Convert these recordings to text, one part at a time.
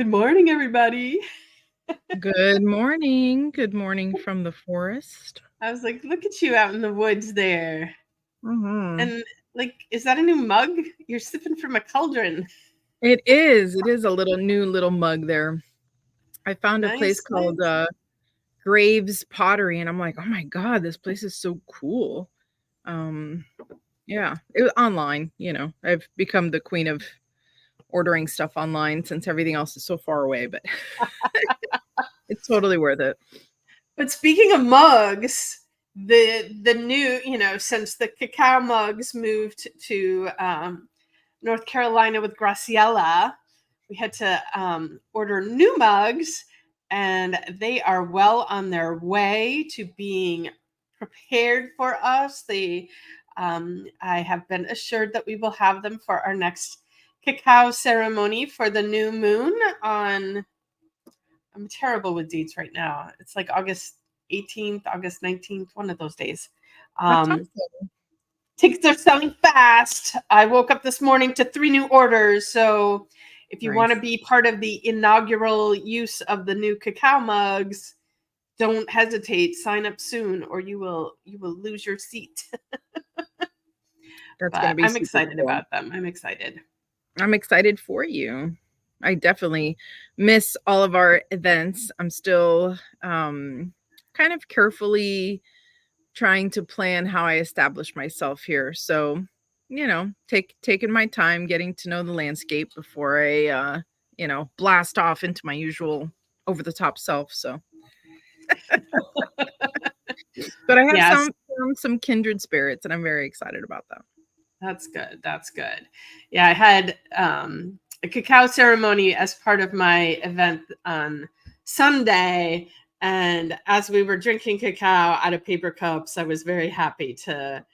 Good morning, everybody. Good morning. Good morning from the forest. I was like, look at you out in the woods there. hmm And like, is that a new mug? You're sipping from a cauldron. It is. It is a new little mug there. I found a place Nice, called nice. Graves Pottery, and I'm like, oh my God, this place is so cool. Um, yeah, it was online. I've become the queen of ordering stuff online since everything else is so far away, but it's totally worth it. But speaking of mugs, the new, since the cacao mugs moved to North Carolina with Graciela, we had to order new mugs, and they are well on their way to being prepared for us. I have been assured that we will have them for our next cacao ceremony for the new moon on. I'm terrible with dates right now. It's like August 18th, August 19th, one of those days. That's Um, awesome. Tickets are selling fast. I woke up this morning to 3 new orders. So if you want to Nice. be part of the inaugural use of the new cacao mugs, don't hesitate. Sign up soon or you will lose your seat. That's going to But be I'm super excited cool. about them. I'm excited. I'm excited for you. I definitely miss all of our events. I'm still kind of carefully trying to plan how I establish myself here. So, taking my time getting to know the landscape before I blast off into my usual over the top self. So, but I have Yes, some kindred spirits and I'm very excited about that. that's good. That's good. Yeah, I had a cacao ceremony as part of my event on Sunday. And as we were drinking cacao out of paper cups, I was very happy to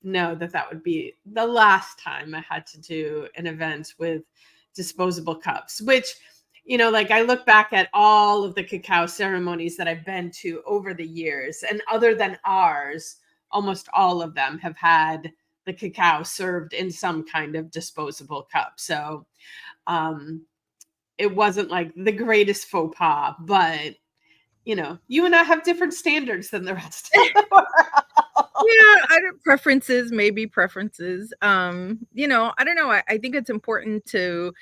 know that that would be the last time I had to do an event with disposable cups, which, like I look back at all of the cacao ceremonies that I've been to over the years, and other than ours, almost all of them have had the cacao served in some kind of disposable cup. So um, it wasn't like the greatest faux pas, but you and I have different standards than the rest of the world. Yeah, I don't preferences, maybe preferences. I don't know. I think it's important to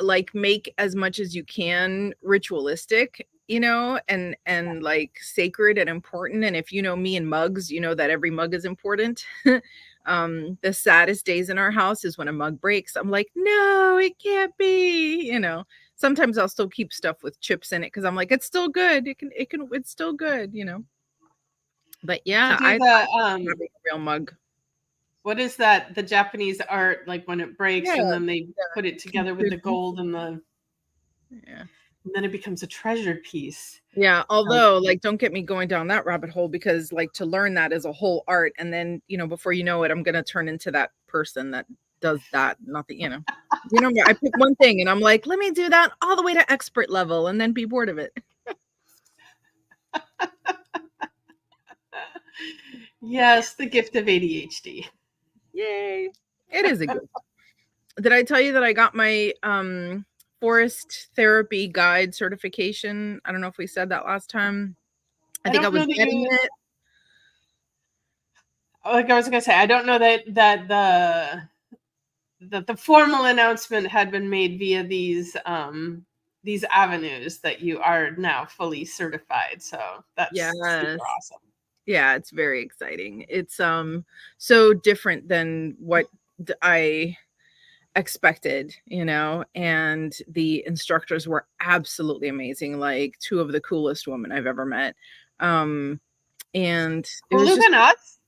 like make as much as you can ritualistic, and like sacred and important. And if you know me and mugs, you know that every mug is important. The saddest days in our house is when a mug breaks. I'm like, no, it can't be. Sometimes I'll still keep stuff with chips in it because I'm like, it's still good. It's still good. But yeah, Did you I the having a real mug. what is that? The Japanese art, like when it breaks Yeah, and then they put it together with the yeah. gold Yeah. and then it becomes a treasured piece. Yeah, Um, although, like, don't get me going down that rabbit hole because, like, to learn that is a whole art, and then, before you know it, I'm gonna turn into that person that does that, nothing, I pick one thing and I'm like, "Let me do that all the way to expert level," and then be bored of it. yes, the gift of ADHD. Yay. It is a gift. Did I tell you that I got my, forest therapy guide certification? I don't know if we said that last time. I I think I don't was know that getting you it. like I was gonna say, I don't know that the formal announcement had been made via these avenues that you are now fully certified. So that's super Yes. awesome. Yeah, it's very exciting. It's so different than what I expected, and the instructors were absolutely amazing, like two of the coolest women I've ever met. Um and it was Cooler just than us.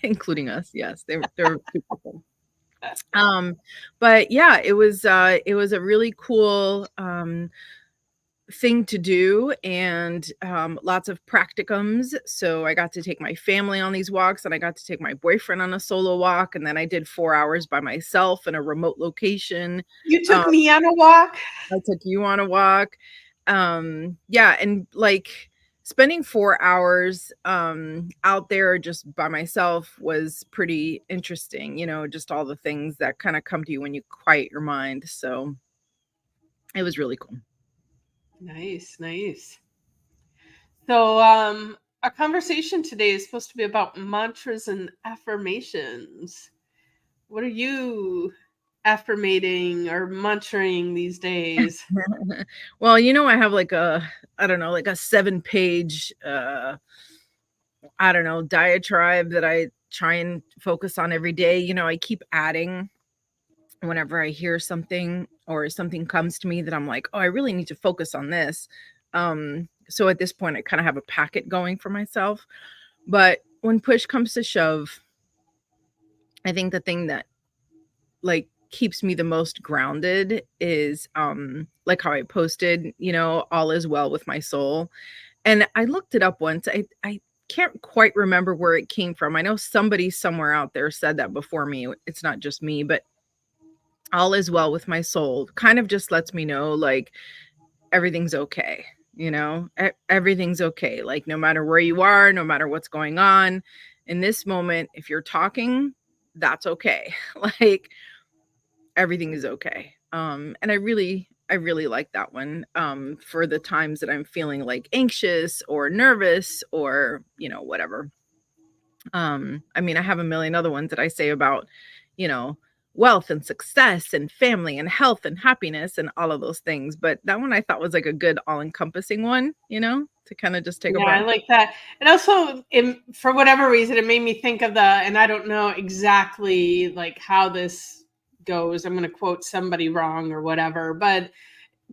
including us. Yes, they were super cool. But yeah, it was a really cool thing to do, and lots of practicums. So I got to take my family on these walks, and I got to take my boyfriend on a solo walk, and then I did 4 hours by myself in a remote location. You um, took me on a walk. I took you on a walk. Yeah, and like spending 4 hours out there just by myself was pretty interesting, just all the things that kind of come to you when you quiet your mind. So It was really cool. Nice, nice. So, our conversation today is supposed to be about mantras and affirmations. What are you affirmating or mantraing these days? Well, I have like I don't know, like a 7-page I don't know, diatribe that I try and focus on every day. I keep adding whenever I hear something or something comes to me that I'm like, "Oh, I really need to focus on this." So at this point I kind of have a packet going for myself. But when push comes to shove, I think the thing that like keeps me the most grounded is like how I posted, all is well with my soul. And I looked it up once. I can't quite remember where it came from. I know somebody somewhere out there said that before me. It's not just me, but all is well with my soul kind of just lets me know like everything's okay. Everything's okay. Like no matter where you are, no matter what's going on in this moment, if you're talking, that's okay. Like everything is okay. And I really like that one for the times that I'm feeling like anxious or nervous or whatever. I mean, I have a million other ones that I say about, you know, wealth and success and family and health and happiness and all of those things. But that one I thought was like a good all-encompassing one, to kind of just take a Yeah, I breath. like that. And also, for whatever reason, it made me think of and I don't know exactly like how this goes. I'm going to quote somebody wrong or whatever, but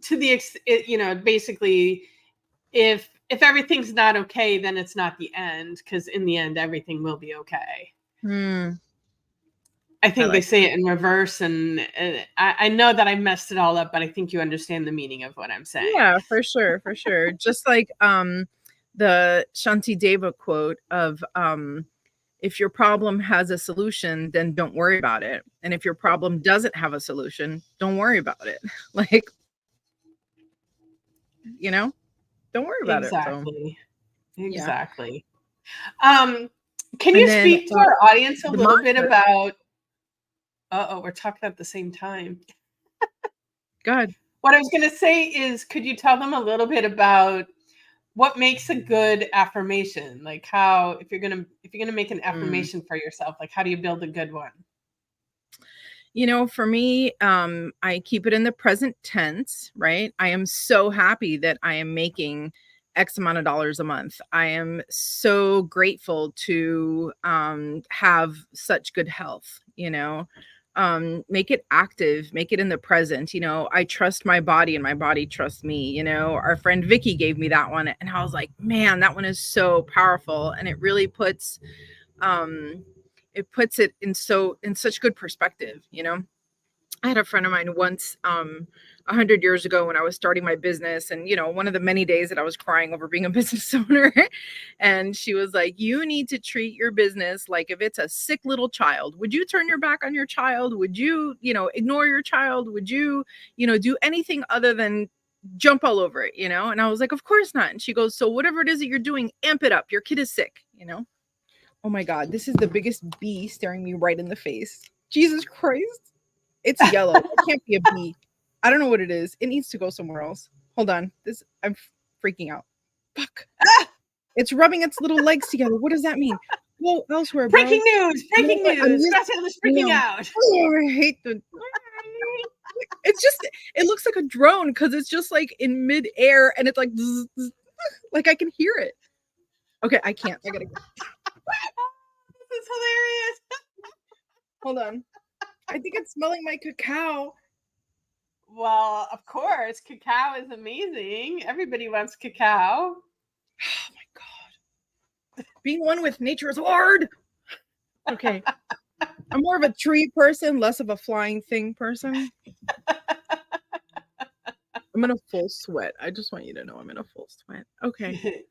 to basically, if everything's not okay, then it's not the end, because in the end, everything will be okay. Hmm, I I think they like say it in reverse, and I know that I messed it all up, but I think you understand the meaning of what I'm saying. Yeah, for sure, for sure. Just like the Shanti Deva quote of if your problem has a solution, then don't worry about it. And if your problem doesn't have a solution, don't worry about it. Like, you know, don't worry about it. So, Exactly. yeah. Exactly. Um, can And you then speak to our audience a the little bit mantra, about? Uh-oh, we're talking at the same time. God. What I was going to say is, could you tell them a little bit about what makes a good affirmation? Like how, if you're gonna make an Mm. affirmation for yourself, like how do you build a good one? For me, I keep it in the present tense, right? I am so happy that I am making X amount of dollars a month. I am so grateful to have such good health, make it active, make it in the present. I trust my body and my body trusts me. Our friend Vicky gave me that one, and I was like, man, that one is so powerful. And it really um, puts it in such good perspective. I had a friend of mine once, 100 years ago when I was starting my business, and one of the many days that I was crying over being a business owner, and she was like, "You need to treat your business like if it's a sick little child. Would you turn your back on your child? Would you, ignore your child? Would you, do anything other than jump all over it?" And I was like, "Of course not." And she goes, "So whatever it is that you're doing, amp it up. Your kid is sick." Oh my God, this is the biggest bee staring me right in the face. Jesus Christ. It's yellow. It can't be a bee. I don't know what it is. It needs to go somewhere else. Hold on. I'm freaking out. Fuck. It's rubbing its little legs together. What does that mean? Go elsewhere, bro. Breaking news! You know Breaking what? I'm news! used Graciela's you freaking know. out. Oh, I hate the it's just it looks like a drone because it's just like in midair and it's like zzz, zzz, like I can hear it. Okay, I can't. I gotta go. This is hilarious. Hold on. I think it's smelling my cacao. Well, of course, cacao is amazing. Everybody wants cacao. Oh my God. Being one with nature is hard. Okay. I'm more of a tree person, less of a flying thing person. I'm in a full sweat. I just want you to know I'm in a full sweat. Okay.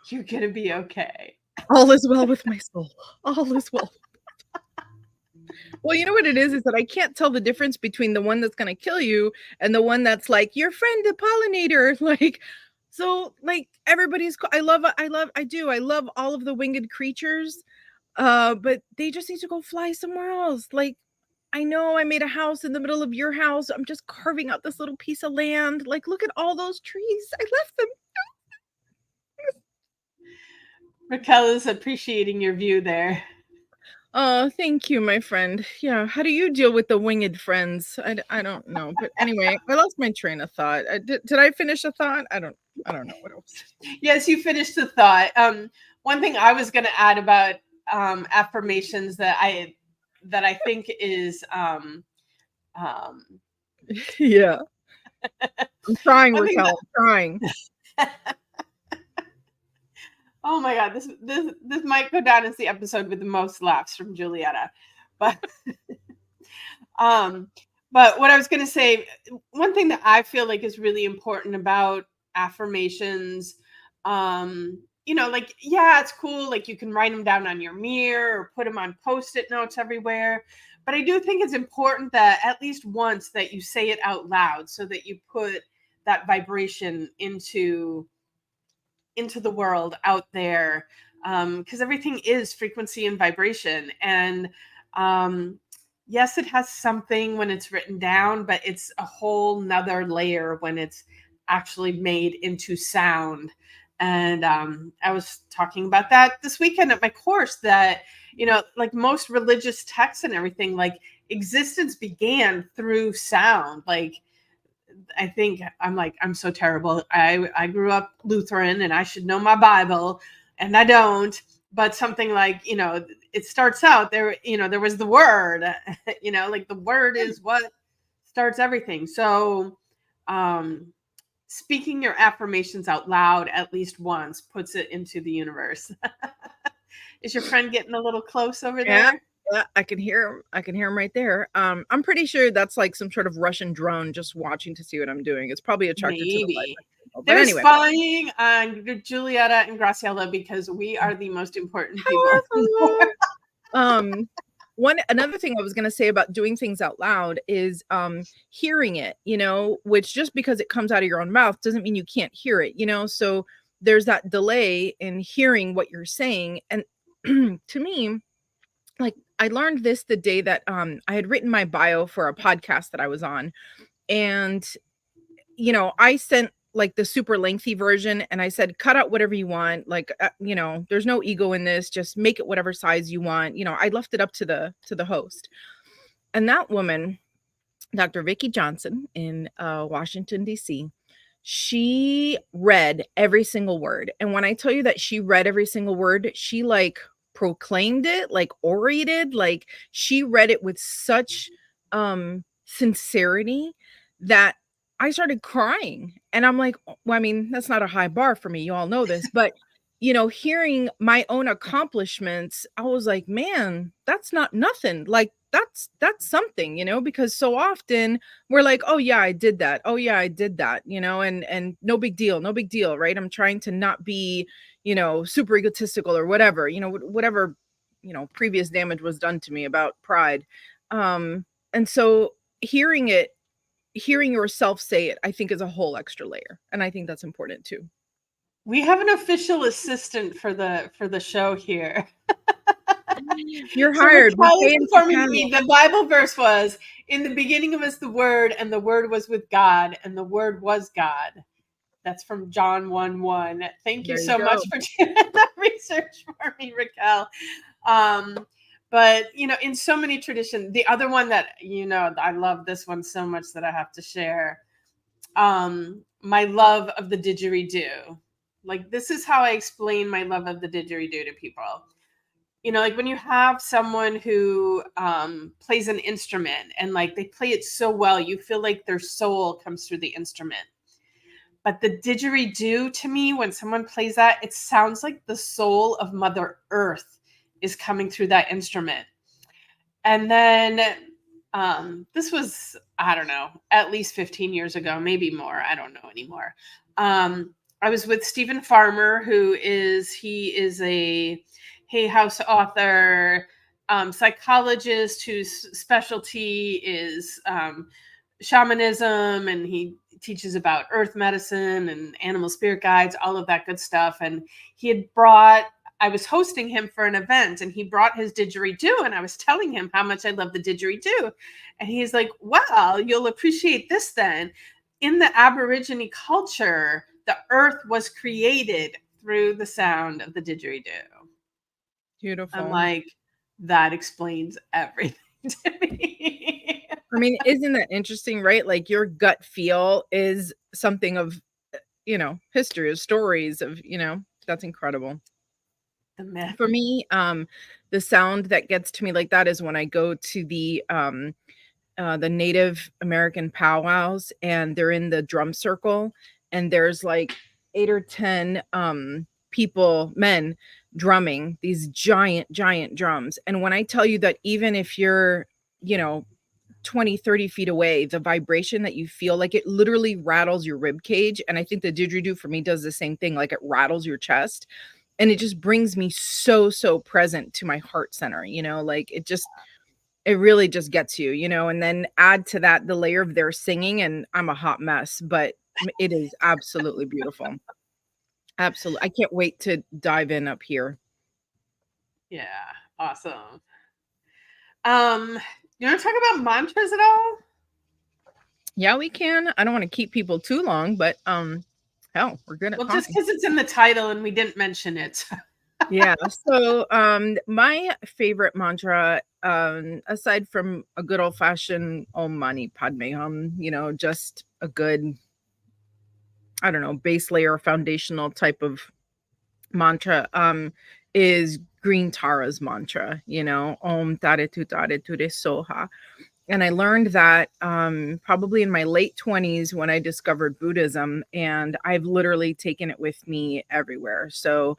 You're gonna be okay. All is well with my soul. All is well. Well, you know what it is that I can't tell the difference between the one that's going to kill you and the one that's like your friend the pollinator. Like, so like I love all of the winged creatures. But they just need to go fly somewhere else. Like I know I made a house in the middle of your house. I'm just carving out this little piece of land. Like, look at all those trees. I left them. Raquel is appreciating your view there. Oh, thank you, my friend. Yeah, how do you deal with the winged friends? I don't know, but anyway, I lost my train of thought. Did I finish a thought? I don't know what else. Yes, you finished the thought. One thing I was going to add about affirmations that I think is Yeah, I'm trying, one thing that Raquel. I'm trying. oh my god, this might go down as the episode with the most laughs from Julietta, but um, but what I was going to say, one thing that I feel like is really important about affirmations, like, yeah, it's cool. Like you can write them down on your mirror or put them on post-it notes everywhere. But I do think it's important that at least once that you say it out loud so that you put that vibration into the world out there, because everything is frequency and vibration. And yes, it has something when it's written down, but it's a whole nother layer when it's actually made into sound. And I was talking about that this weekend at my course, that like most religious texts and everything, like existence began through sound. Like I think I'm so terrible. I grew up Lutheran and I should know my Bible, and I don't. But something like, it starts out there, there was the word, like the word is what starts everything. So um speaking your affirmations out loud at least once puts it into the universe. Is your friend getting a little close over Yeah, there? yeah, I can hear him. I can hear him right there. I'm pretty sure that's like some sort of Russian drone just watching to see what I'm doing. It's probably attracted to the Maybe. Wi-Fi signal. But They're anyway, spying on Julieta and Graciela because we are the most important people in the world. powerful. Um, another thing I was gonna say about doing things out loud is hearing it, which just because it comes out of your own mouth doesn't mean you can't hear it, So there's that delay in hearing what you're saying. And to me, like I learned this the day that I had written my bio for a podcast that I was on. And I sent like the super lengthy version and I said, cut out whatever you want. Like, there's no ego in this. Just make it whatever size you want. I left it up to the host. And that woman, Dr. Vicki Johnson in Washington, D.C., she read every single word. And when I tell you that she read every single word, she like proclaimed it, like orated, like she read it with such sincerity that I started crying. And I'm like, well, I mean, that's not a high bar for me. You all know this, but hearing my own accomplishments, I was like, man, that's not nothing. Like that's something, because so often we're like, oh yeah, I did that. Oh yeah, I did that, and no big deal, no big deal, right? I'm trying to not be, super egotistical or whatever, whatever, previous damage was done to me about pride. And so hearing yourself say it, I think is a whole extra layer. And I think that's important too. We have an official assistant for the show here. You're So hired. We're Raquel is paying informing Cacao. me the Bible verse was, in the beginning was the Word, and the Word was with God, and the Word was God. That's from John 1:1. Thank you There you so much go. for doing that research for me, Raquel. But in so many traditions, the other one that I love this one so much that I have to share. My love of the didgeridoo. Like this is how I explain my love of the didgeridoo to people. Like when you have someone who plays an instrument and like they play it so well, you feel like their soul comes through the instrument. But the didgeridoo, to me, when someone plays that, it sounds like the soul of Mother Earth is coming through that instrument. And then this was, I don't know, at least 15 years ago, maybe more. I don't know anymore. I was with Stephen Farmer, he is a Hay House author, psychologist whose specialty is shamanism, and he teaches about earth medicine and animal spirit guides, all of that good stuff. And he had brought I was hosting him for an event, and he brought his didgeridoo, and I was telling him how much I love the didgeridoo. And he's like, well, you'll appreciate this then. In the Aborigine culture, the earth was created through the sound of the didgeridoo. Beautiful. I'm like, that explains everything to me. I mean, isn't that interesting, right? Like your gut feel is something of, history, of stories of, that's incredible. The myth. For me, the sound that gets to me like that is when I go to the Native American powwows and they're in the drum circle and there's like 8 or 10 people, men drumming these giant drums. And when I tell you that even if you're, 20, 30 feet away, the vibration that you feel, like it literally rattles your rib cage. And I think the didgeridoo for me does the same thing, like it rattles your chest. And it just brings me so present to my heart center, like it really just gets you, and then add to that the layer of their singing, and I'm a hot mess, but it is absolutely beautiful. Absolutely. I can't wait to dive in up here. Yeah, awesome. You want to talk about mantras at all? Yeah, we can. I don't want to keep people too long, but hell, we're good at Well, talking. just because it's in the title and we didn't mention it. Yeah. So my favorite mantra, aside from a good old-fashioned Om Mani Padme Hum, just a good, I don't know, base layer foundational type of mantra, is Green Tara's mantra, Om Tare Tu Tare Ture Soha. And I learned that probably in my late 20s when I discovered Buddhism, and I've literally taken it with me everywhere. So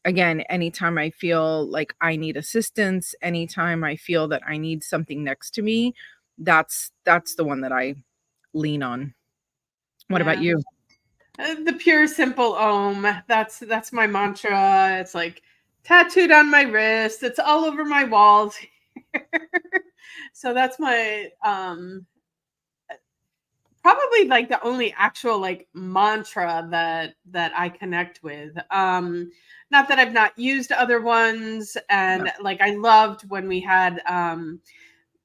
again, anytime I feel like I need assistance, anytime I feel that I need something next to me, that's the one that I lean on. What about you? The pure simple Om. That's my mantra. It's like tattooed on my wrist. It's all over my walls. So that's my probably like the only actual like mantra that I connect with. Not that I've not used other ones, and like I loved when we had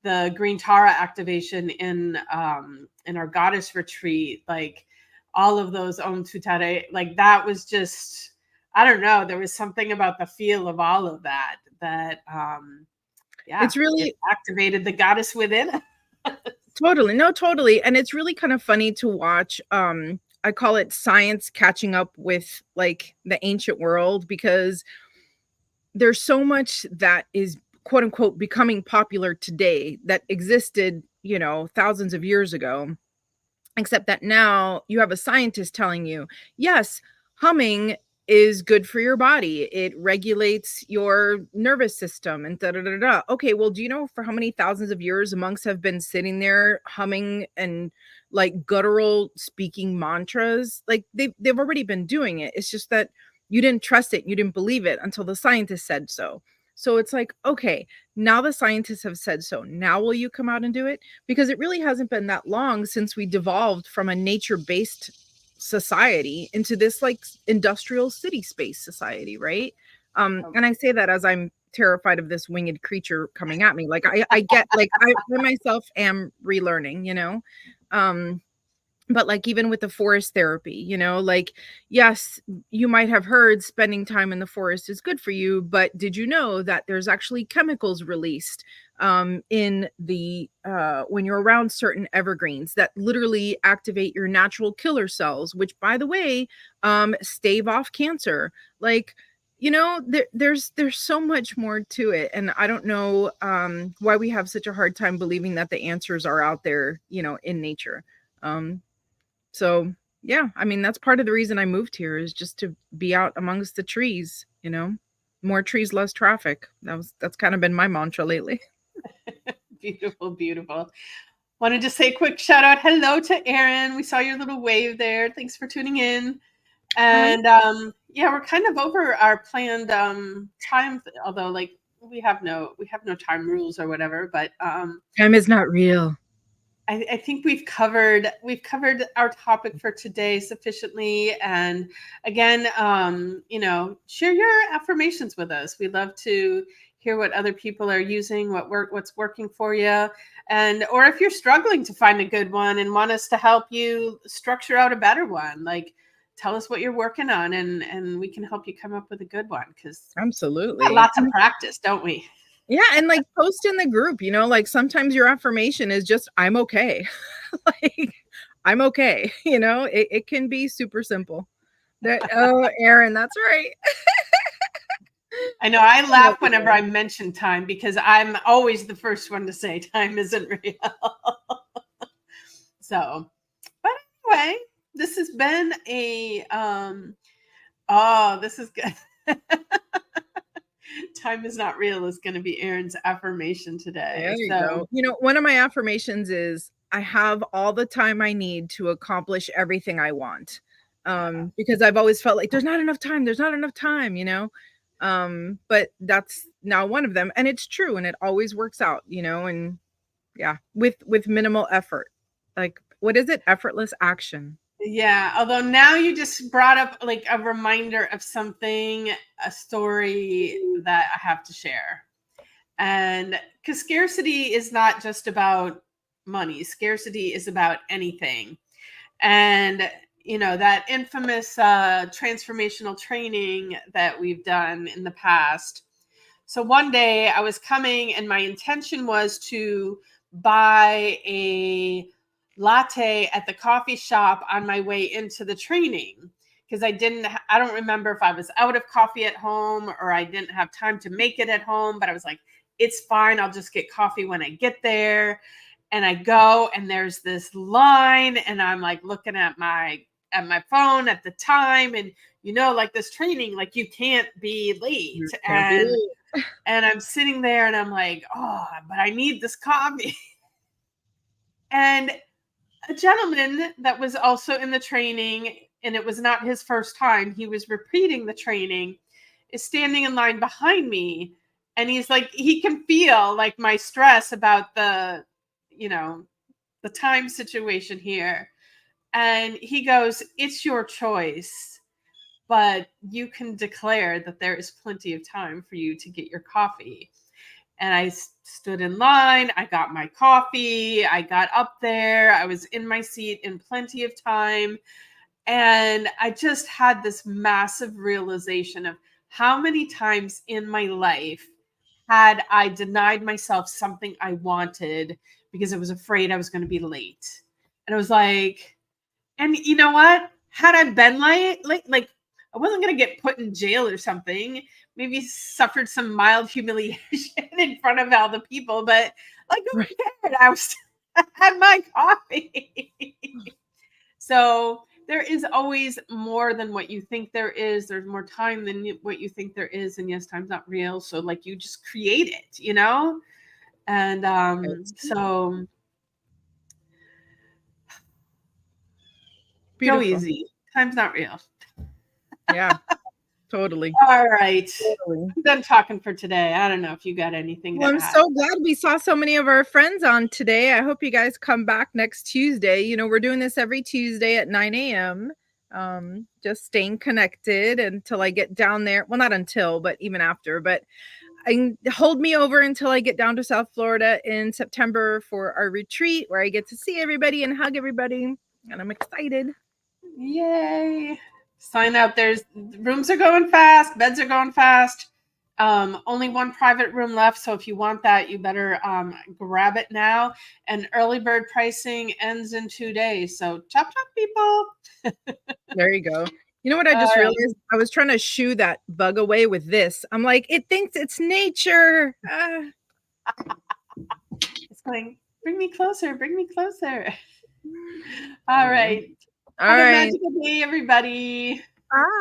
the Green Tara activation in our goddess retreat, like all of those Om Tutare, like that was just, I don't know, there was something about the feel of all of that It's really, it activated the goddess within. totally. No, totally. And it's really kind of funny to watch. I call it science catching up with like the ancient world, because there's so much that is quote unquote becoming popular today that existed, thousands of years ago. Except that now you have a scientist telling you, yes, humming is good for your body. It regulates your nervous system and da da da da. Okay, well, do you know for how many thousands of years monks have been sitting there humming and like guttural speaking mantras? Like they've already been doing it. It's just that you didn't trust it, you didn't believe it until the scientist said so. So it's like, okay, now the scientists have said so. Now will you come out and do it? Because it really hasn't been that long since we devolved from a nature-based society into this like industrial city space society, right? And I say that as I'm terrified of this winged creature coming at me. Like I get, like I myself am relearning, but like even with the forest therapy, like yes, you might have heard spending time in the forest is good for you, but did you know that there's actually chemicals released in the when you're around certain evergreens that literally activate your natural killer cells, which by the way stave off cancer? Like, there's so much more to it, and I don't know why we have such a hard time believing that the answers are out there, in nature. So yeah, I mean, that's part of the reason I moved here, is just to be out amongst the trees, more trees, less traffic. That's kind of been my mantra lately. Beautiful. Wanted to say a quick shout out. Hello to Erin. We saw your little wave there. Thanks for tuning in. And yeah, we're kind of over our planned time, although like we have no time rules or whatever, but Time is not real. I think we've covered our topic for today sufficiently. And again, share your affirmations with us. We love to hear what other people are using, what's working for you, and or if you're struggling to find a good one and want us to help you structure out a better one, like tell us what you're working on, and we can help you come up with a good one, because we got Absolutely. lots of practice, don't we? Yeah, and like post in the group, like sometimes your affirmation is just I'm okay. Like I'm okay, it can be super simple. Oh, Erin, that's right. I know I laugh whenever I mention time, because I'm always the first one to say time isn't real. So, but anyway, this has been a this is good. Time is not real is going to be Erin's affirmation today. There you So, go. One of my affirmations is I have all the time I need to accomplish everything I want. Because I've always felt like there's not enough time, but that's now one of them, and it's true, and it always works out, and yeah, with minimal effort. Like, what is it? Effortless action. yeah, although now you just brought up like a reminder of something, a story that I have to share. And because scarcity is not just about money, scarcity is about anything. And that infamous transformational training that we've done in the past. So one day I was coming, and my intention was to buy a latte at the coffee shop on my way into the training, because I don't remember if I was out of coffee at home or I didn't have time to make it at home, but I was like, it's fine, I'll just get coffee when I get there. And I go, and there's this line, and I'm like looking at my phone at the time, and like this training, like you can't be late. And I'm sitting there, and I'm like, oh, but I need this coffee. And a gentleman that was also in the training, and it was not his first time, he was repeating the training, is standing in line behind me. And he's like, he can feel like my stress about the time situation here. And he goes, it's your choice, but you can declare that there is plenty of time for you to get your coffee. And I stood in line. I got my coffee. I got up there. I was in my seat in plenty of time. And I just had this massive realization of how many times in my life had I denied myself something I wanted because I was afraid I was going to be late. And I was like, and you know what? Had I been like I wasn't going to get put in jail or something, maybe suffered some mild humiliation in front of all the people, but like, who cared? I had my coffee. So there is always more than what you think there is. There's more time than what you think there is. And yes, time's not real. So like you just create it, And so Beautiful. Go easy. Time's not real. Yeah, totally. All right. Totally. I'm done talking for today. I don't know if you got anything to I'm add. so glad we saw so many of our friends on today. I hope you guys come back next Tuesday. We're doing this every Tuesday at 9 a.m. Just staying connected until I get down there. Well, not until, but even after. But hold me over until I get down to South Florida in September for our retreat, where I get to see everybody and hug everybody. And I'm excited. Yay. Sign up. Rooms are going fast. Beds are going fast. Only one private room left. So if you want that, you better grab it now. And early bird pricing ends in 2 days. So chop, people. There you go. You know what I just realized? I was trying to shoo that bug away with this. I'm like, it thinks it's nature. It's going, bring me closer. Bring me closer. All right. All right. Have a magical day, everybody. Bye.